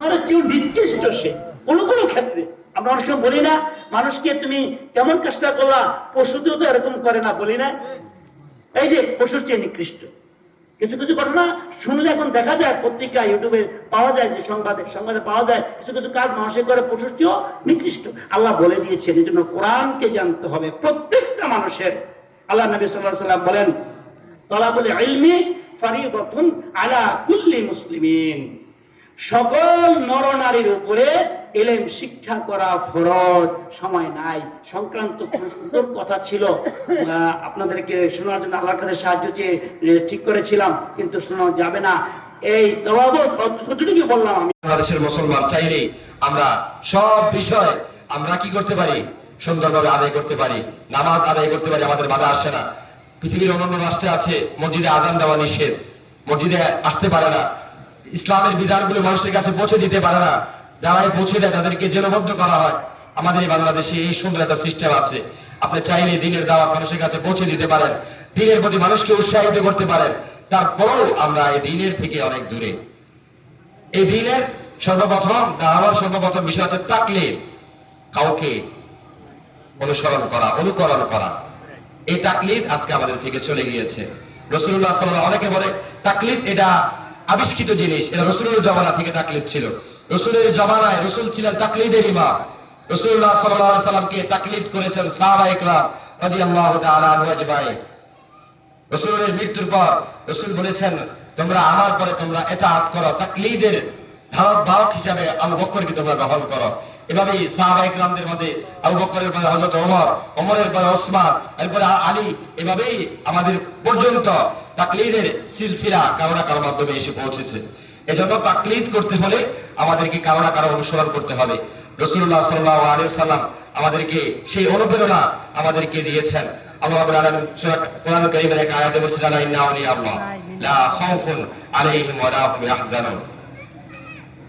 আমার চেয়ে নিকৃষ্ট সে কোনো কোনো ক্ষেত্রে। আমরা অনেক সময় বলি না মানুষকে তুমি কেমন কাজটা করলা, পশুতেও তো এরকম করে না, বলি না? এই যে পশুর চেয়ে নিকৃষ্ট কিছু কিছু ঘটনা শুনলে এখন দেখা যায়, পত্রিকা ইউটিউবে পাওয়া যায়, যে সংবাদে পাওয়া যায় কিছু কিছু কাজ মানুষের করে পশুর চেয়েও নিকৃষ্ট। আল্লাহ বলে দিয়েছেন, এই জন্য কোরআনকে জানতে হবে প্রত্যেকটা মানুষের। আল্লাহ নবী সাল্লাল্লাহু আলাইহি ওয়াসাল্লাম বলেন, তালাবুল ইলমি ফরিদাতুন আলা কুল্লি মুসলিমিন, সকল নরনারীর উপরে ইলম শিক্ষা করা ফরজ। সময় নাই সংক্রান্ত কোন সুন্দর কথা ছিল, আপনাদেরকে শোনার জন্য আল্লাহর কাছে সাহায্য চেয়ে ঠিক করেছিলাম, কিন্তু শোনা যাবে না। এই ততটুকু বললাম। আমি বাংলাদেশের মুসলমান চাইলে আমরা সব বিষয় আমরা কি করতে পারি, সুন্দরভাবে আদায় করতে পারি, নামাজ আদায় করতে পারি, আমাদের বাধা আসে না। পৃথিবীর অন্যান্য রাষ্ট্রে আছে মসজিদে আজান দেওয়া নিষেধ, মসজিদে আসতে পারে না, ইসলামের বিধানগুলো মানুষের কাছে পৌঁছে দিতে পারে না, যারাই পৌঁছে দেয় তাদেরকে জেলবদ্ধ করা হয়। আমাদের এই বাংলাদেশে এই সুন্দর একটা সিস্টেম আছে। আপনি চাইলে দিনের দাওয়াত মানুষের কাছে পৌঁছে দিতে পারেন, দিনের প্রতি মানুষকে উৎসাহিত করতে পারেন। তারপরেও আমরা এই দিনের থেকে অনেক দূরে। এই দিনের সর্বপ্রথম বিষয় হচ্ছে তাকলিদ, কাউকে অনুসরণ করা, অনুকরণ করা। এই তাকলিদ আজকে আমাদের থেকে চলে গিয়েছে। রাসূলুল্লাহ সাল্লাল্লাহু আলাইহি ওয়াসাল্লাম, অনেকে বলে তাকলিদ এটা আবিষ্কৃত জিনিস, এটা রাসূলের জামানা থেকে তাকলিদ ছিল। রাসূলের জামানায় রাসূল ছিলেন তাকলিদের ইমাম। রাসূলুল্লাহ সাল্লাল্লাহু আলাইহি ওয়াসাল্লামকে তাকলিদ করেছেন সাহাবায়ে কেরাম রাদিয়াল্লাহু তাআলা আনহুম আজমাইন। রাসূলের মৃত্যুর পর রাসূল বলেছেন, তোমরা আমার পরে তোমরা ইতাআত করো, তাকলীদের ধারক হিসাবে আবু বকরকে তোমরা গ্রহণ করো। এভাবেই সাহাবায়ে কেরামদের মধ্যে আবু বকরের পরে হযরত ওমর, ওমরের পরে ওসমান, এরপরে আলী, এভাবেই আমাদের পর্যন্ত তাকলীদের সিলসিলা কারো না কারো মাধ্যমে এসে পৌঁছেছে। এজন্য তাকলীদ করতে হলে আমাদেরকে কারো না কারো অনুসরণ করতে হবে। রাসূলুল্লাহ সাল্লাল্লাহু আলাইহি ওয়াসাল্লাম আমাদেরকে সেই অনুপ্রেরণা আমাদেরকে দিয়েছেন। আল্লাহ রাব্বুল আলামিন সূরা কোরআন কারীমের এক আয়াতে বলছেন, আলা ইন্না আউলিয়া আল্লাহ লা খাউফুন আলাইহিম ওয়া লা হুম ইয়াহজানুন।